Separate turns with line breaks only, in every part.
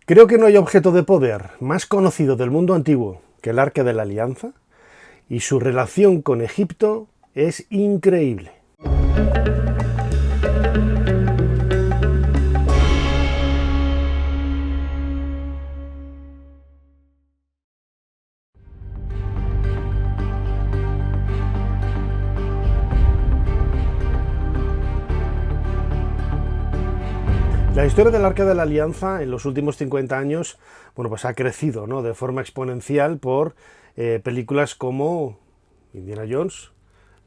Creo que no hay objeto de poder más conocido del mundo antiguo que el Arca de la Alianza, y su relación con Egipto es increíble. La historia del Arca de la Alianza en los últimos 50 años, bueno, pues ha crecido, ¿no?, de forma exponencial por películas como Indiana Jones,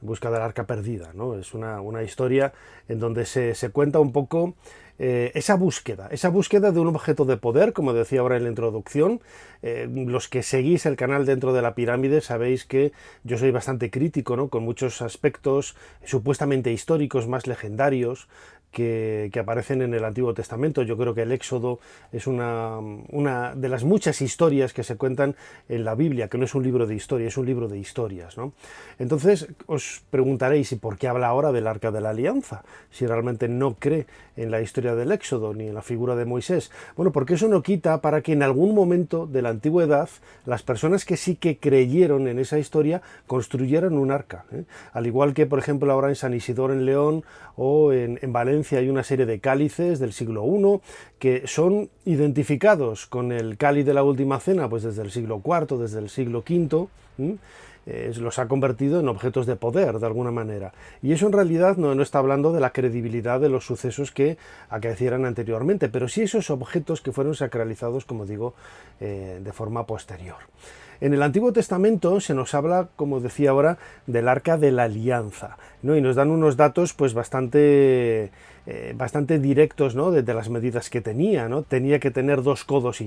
En busca del Arca Perdida, ¿no? Es una historia en donde se cuenta un poco esa búsqueda de un objeto de poder, como decía ahora en la introducción. Los que seguís el canal Dentro de la Pirámide sabéis que yo soy bastante crítico, ¿no?, con muchos aspectos supuestamente históricos, más legendarios, que aparecen en el Antiguo Testamento. Yo creo que el Éxodo es una de las muchas historias que se cuentan en la Biblia, que no es un libro de historia, es un libro de historias, ¿no? Entonces os preguntaréis, ¿y por qué habla ahora del Arca de la Alianza? Si realmente no cree en la historia del Éxodo ni en la figura de Moisés. Bueno, porque eso no quita para que en algún momento de la antigüedad las personas que sí que creyeron en esa historia construyeran un arca, ¿eh? Al igual que, por ejemplo, ahora en San Isidoro en León o en Valencia hay una serie de cálices del siglo I que son identificados con el cáliz de la Última Cena pues desde el siglo IV, desde el siglo V. Los ha convertido en objetos de poder, de alguna manera. Y eso en realidad no está hablando de la credibilidad de los sucesos que acaecieran anteriormente, pero sí esos objetos que fueron sacralizados, como digo, de forma posterior. En el Antiguo Testamento se nos habla, como decía ahora, del Arca de la Alianza, ¿no? Y nos dan unos datos pues bastante directos, ¿no?, de las medidas que tenía, ¿no? Tenía que tener 2,5 codos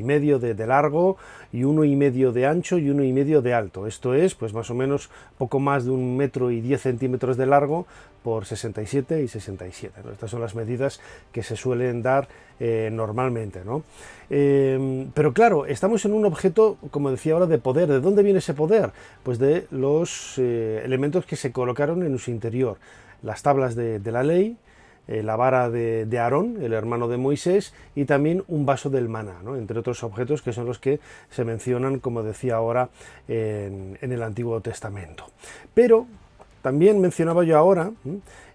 de largo y 1,5 de ancho y 1,5 de alto. Esto es, pues más o menos poco más de 1,10 m de largo por 67 y 67, ¿no? Estas son las medidas que se suelen dar normalmente, ¿no? Pero claro, estamos en un objeto, como decía ahora, de poder. ¿De dónde viene ese poder? Pues de los elementos que se colocaron en su interior. Las tablas de la ley, la vara de Aarón, el hermano de Moisés, y también un vaso del maná, ¿no?, entre otros objetos que son los que se mencionan, como decía ahora, en el Antiguo Testamento. Pero también mencionaba yo ahora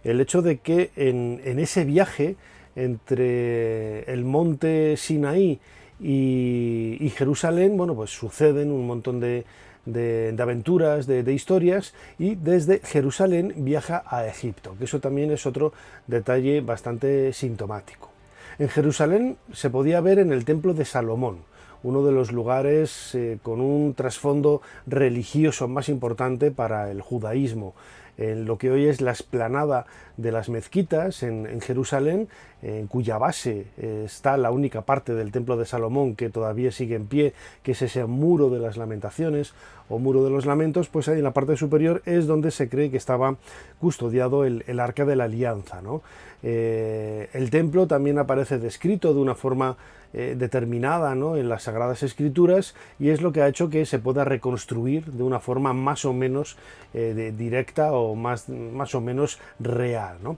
el hecho de que en ese viaje entre el monte Sinaí y Jerusalén, bueno, pues suceden un montón de aventuras, de historias, y desde Jerusalén viaja a Egipto, que eso también es otro detalle bastante sintomático. En Jerusalén se podía ver en el Templo de Salomón, uno de los lugares con un trasfondo religioso más importante para el judaísmo. En lo que hoy es la explanada de las mezquitas en Jerusalén, en cuya base está la única parte del Templo de Salomón que todavía sigue en pie, que es ese muro de las lamentaciones o muro de los lamentos, pues ahí en la parte superior es donde se cree que estaba custodiado el Arca de la Alianza, ¿no? El templo también aparece descrito de una forma determinada, ¿no?, en las Sagradas Escrituras, y es lo que ha hecho que se pueda reconstruir de una forma más o menos directa o más o menos real, ¿no?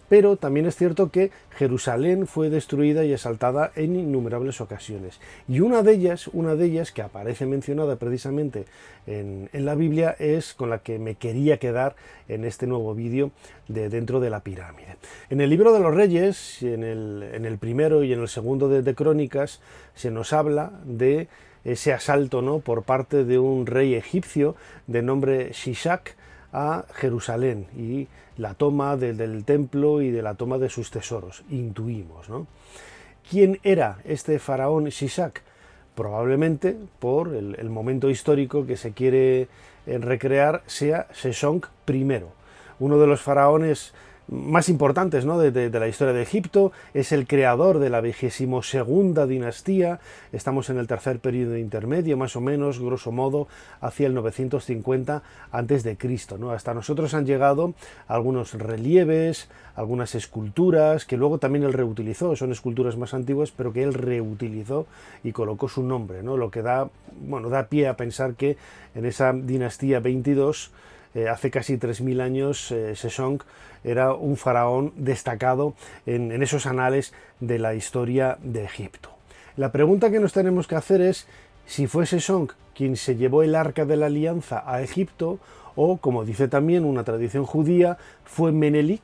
Pero también es cierto que Jerusalén fue destruida y asaltada en innumerables ocasiones. Y una de ellas que aparece mencionada precisamente en la Biblia, es con la que me quería quedar en este nuevo vídeo de Dentro de la Pirámide. En el Libro de los Reyes, en el primero y en el segundo de Crónicas, se nos habla de ese asalto, ¿no?, por parte de un rey egipcio de nombre Shishak a Jerusalén, y la toma del templo y de la toma de sus tesoros, intuimos, ¿no? ¿Quién era este faraón Shishak? Probablemente, por el momento histórico que se quiere recrear, sea Sesonk I, uno de los faraones más importantes, ¿no?, de la historia de Egipto. Es el creador de la 22ª dinastía. Estamos en el tercer periodo intermedio, más o menos, grosso modo, hacia el 950 a.C., ¿no? Hasta nosotros han llegado algunos relieves, algunas esculturas, que luego también él reutilizó. Son esculturas más antiguas, pero que él reutilizó y colocó su nombre, ¿no? Lo que da pie a pensar que en esa dinastía 22, hace casi 3.000 años, Sesonk era un faraón destacado en esos anales de la historia de Egipto. La pregunta que nos tenemos que hacer es si fue Sesonk quien se llevó el Arca de la Alianza a Egipto, o, como dice también una tradición judía, fue Menelik,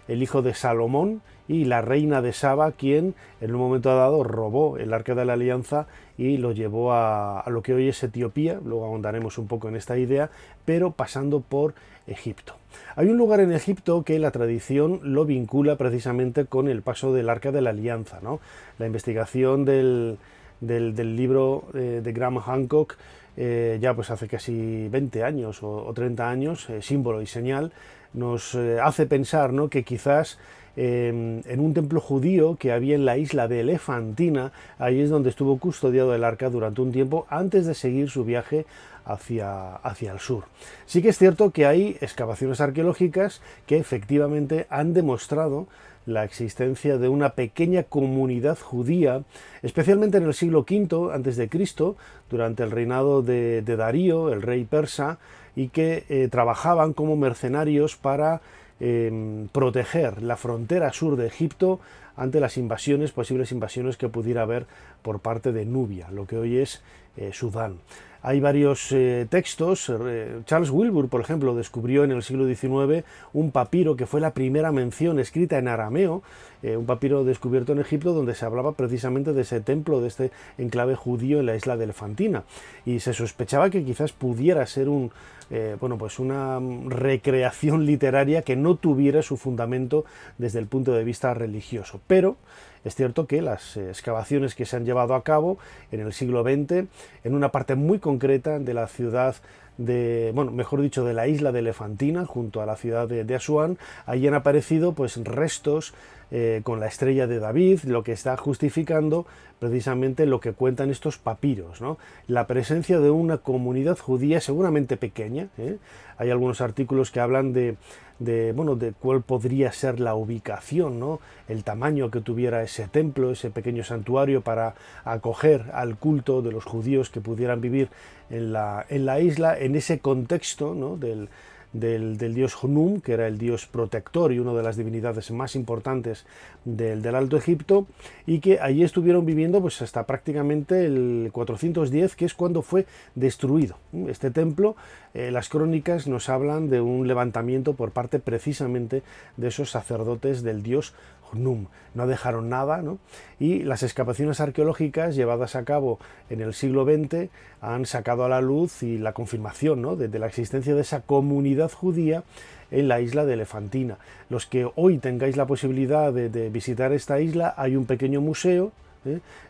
el hijo de Salomón, y la reina de Saba, quien en un momento dado robó el Arca de la Alianza y lo llevó a lo que hoy es Etiopía. Luego ahondaremos un poco en esta idea, pero pasando por Egipto. Hay un lugar en Egipto que la tradición lo vincula precisamente con el paso del Arca de la Alianza, ¿no? La investigación del libro de Graham Hancock, ya pues hace casi 20 años o 30 años, Símbolo y Señal, nos hace pensar, ¿no?, que quizás en un templo judío que había en la isla de Elefantina, ahí es donde estuvo custodiado el arca durante un tiempo antes de seguir su viaje hacia el sur. Sí que es cierto que hay excavaciones arqueológicas que efectivamente han demostrado la existencia de una pequeña comunidad judía, especialmente en el siglo V a.C., durante el reinado de Darío, el rey persa, y que trabajaban como mercenarios para proteger la frontera sur de Egipto ante las posibles invasiones que pudiera haber por parte de Nubia, lo que hoy es Sudán. Hay varios textos. Charles Wilbur, por ejemplo, descubrió en el siglo XIX un papiro que fue la primera mención escrita en arameo, un papiro descubierto en Egipto donde se hablaba precisamente de ese templo, de este enclave judío en la isla de Elefantina, y se sospechaba que quizás pudiera ser una recreación literaria que no tuviera su fundamento desde el punto de vista religioso. Pero es cierto que las excavaciones que se han llevado a cabo en el siglo XX, en una parte muy concreta de la ciudad de la isla de Elefantina, junto a la ciudad de Asuán, allí han aparecido pues restos con la estrella de David, lo que está justificando precisamente lo que cuentan estos papiros, ¿no? La presencia de una comunidad judía seguramente pequeña. Hay algunos artículos que hablan de cuál podría ser la ubicación, ¿no?, el tamaño que tuviera ese templo, ese pequeño santuario para acoger al culto de los judíos que pudieran vivir en la isla, en ese contexto, ¿no?, del dios Hnum, que era el dios protector y una de las divinidades más importantes del Alto Egipto, y que allí estuvieron viviendo pues hasta prácticamente el 410, que es cuando fue destruido este templo. Las crónicas nos hablan de un levantamiento por parte precisamente de esos sacerdotes del dios Hnum. No dejaron nada, ¿no? Y las excavaciones arqueológicas llevadas a cabo en el siglo XX han sacado a la luz y la confirmación, ¿no?, de la existencia de esa comunidad judía en la isla de Elefantina. Los que hoy tengáis la posibilidad de visitar esta isla, hay un pequeño museo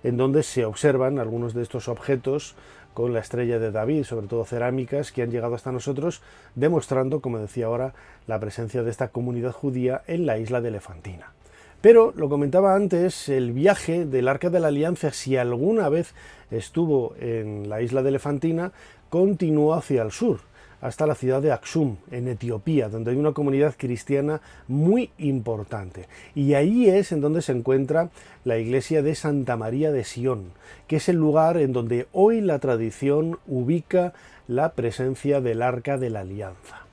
en donde se observan algunos de estos objetos con la estrella de David, sobre todo cerámicas que han llegado hasta nosotros, demostrando, como decía ahora, la presencia de esta comunidad judía en la isla de Elefantina. Pero, lo comentaba antes, el viaje del Arca de la Alianza, si alguna vez estuvo en la isla de Elefantina, continuó hacia el sur, hasta la ciudad de Aksum, en Etiopía, donde hay una comunidad cristiana muy importante. Y ahí es en donde se encuentra la iglesia de Santa María de Sion, que es el lugar en donde hoy la tradición ubica la presencia del Arca de la Alianza.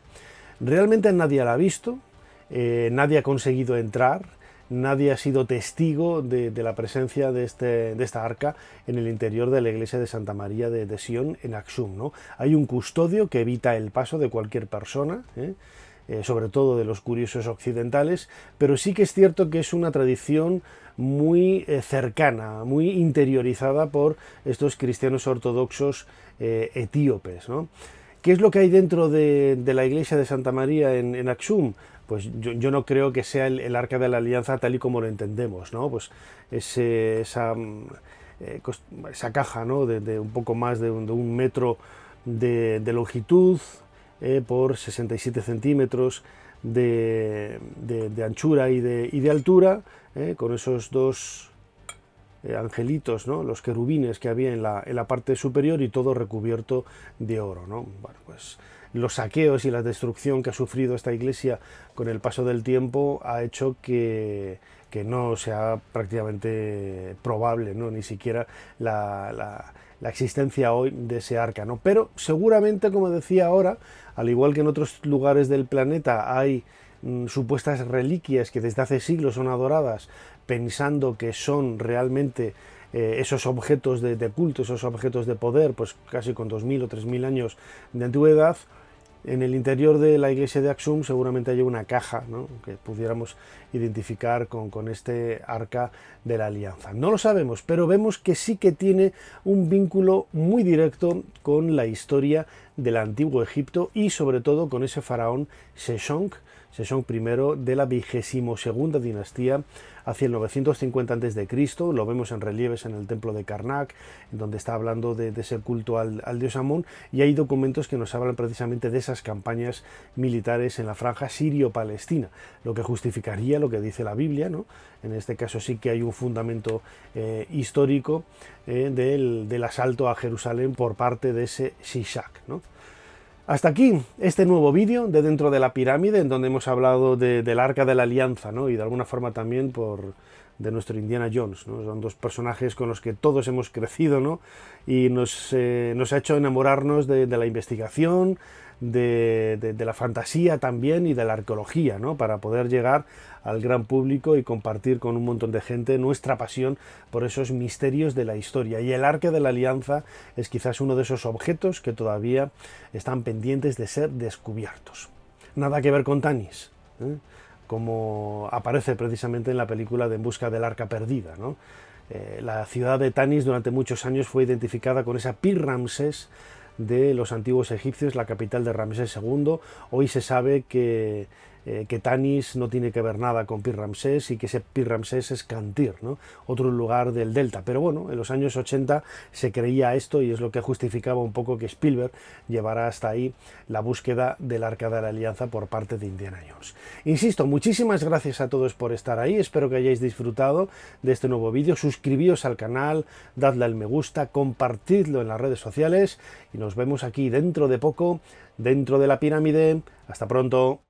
Realmente nadie la ha visto, nadie ha conseguido entrar, nadie ha sido testigo de la presencia de esta arca en el interior de la iglesia de Santa María de Sion en Aksum, ¿no? Hay un custodio que evita el paso de cualquier persona, sobre todo de los curiosos occidentales, pero sí que es cierto que es una tradición muy cercana, muy interiorizada por estos cristianos ortodoxos etíopes, ¿no? ¿Qué es lo que hay dentro de la iglesia de Santa María en Aksum? Pues yo no creo que sea el Arca de la Alianza tal y como lo entendemos, ¿no? Pues esa caja, ¿no?, de un poco más de un metro de longitud por 67 centímetros de anchura y de altura, con esos dos angelitos, ¿no?, los querubines que había en la parte superior, y todo recubierto de oro, ¿no? Bueno, pues los saqueos y la destrucción que ha sufrido esta iglesia con el paso del tiempo ha hecho que no sea prácticamente probable, ¿no?, ni siquiera la existencia hoy de ese arca, ¿no? Pero seguramente, como decía ahora, al igual que en otros lugares del planeta hay supuestas reliquias que desde hace siglos son adoradas, pensando que son realmente esos objetos de culto, esos objetos de poder, pues casi con 2000 o 3000 años de antigüedad. En el interior de la iglesia de Axum seguramente hay una caja, ¿no?, que pudiéramos identificar con este arca de la alianza. No lo sabemos, pero vemos que sí que tiene un vínculo muy directo con la historia del antiguo Egipto y sobre todo con ese faraón Seshonk I de la 22ª dinastía hacia el 950 a.C., lo vemos en relieves en el templo de Karnak, en donde está hablando de ese culto al dios Amón, y hay documentos que nos hablan precisamente de esas campañas militares en la franja sirio-palestina, lo que justificaría lo que dice la Biblia, ¿no? En este caso sí que hay un fundamento histórico del asalto a Jerusalén por parte de ese Shishak, ¿no? Hasta aquí este nuevo vídeo de Dentro de la Pirámide, en donde hemos hablado del Arca de la Alianza, ¿no?, y de alguna forma también de nuestro Indiana Jones, ¿no? Son dos personajes con los que todos hemos crecido, ¿no?, y nos ha hecho enamorarnos de la investigación, de la fantasía también y de la arqueología, ¿no?, para poder llegar al gran público y compartir con un montón de gente nuestra pasión por esos misterios de la historia. Y el Arca de la Alianza es quizás uno de esos objetos que todavía están pendientes de ser descubiertos. Nada que ver con Tanis, como aparece precisamente en la película de En busca del Arca perdida, ¿no? La ciudad de Tanis durante muchos años fue identificada con esa Pi-Ramsés de los antiguos egipcios, la capital de Ramsés II. Hoy se sabe que Tanis no tiene que ver nada con Pi-Ramsés y que ese Pi-Ramsés es Cantir, ¿no?, otro lugar del delta. Pero bueno, en los años 80 se creía esto y es lo que justificaba un poco que Spielberg llevara hasta ahí la búsqueda del Arca de la Alianza por parte de Indiana Jones. Insisto, muchísimas gracias a todos por estar ahí, espero que hayáis disfrutado de este nuevo vídeo. Suscribíos al canal, dadle al me gusta, compartidlo en las redes sociales y nos vemos aquí dentro de poco, dentro de la pirámide. Hasta pronto.